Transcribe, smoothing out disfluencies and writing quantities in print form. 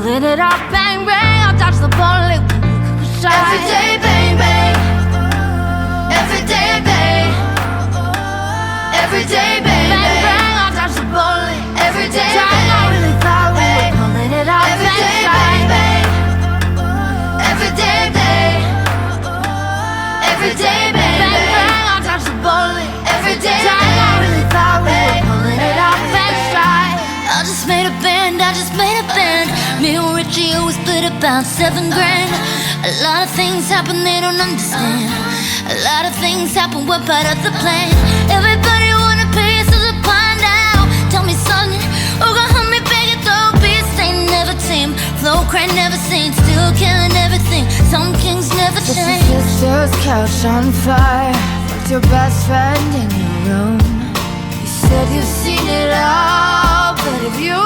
pulling it off, bang bang. I'll dodge the bullet when you could push out. Every day, bang bang. Every day, bang. Every day, bang Bang bang. bang, I'll dodge the bullet. Every day, Time bang. I really thought we were pulling it off, Every bang day, bang. bang bang. Every day, bang. Every day, bang Bang bang. bang, I'll dodge the bullet. Every day, Time I bang. really thought we were pulling it off, bang stride. I just made a band, I just made a band. Me and Richie always split about $7 grand. A lot of things happen they don't understand. A lot of things happen, we're part of the plan. Everybody wanna pay us to the pie now. Tell me something, who gon' help me beg it though? Beats ain't never tame, flow cry never seen. Still killing everything, some kings never It's your change. sister's couch on fire. Fucked your best friend in your room. You said you've seen it all, but have you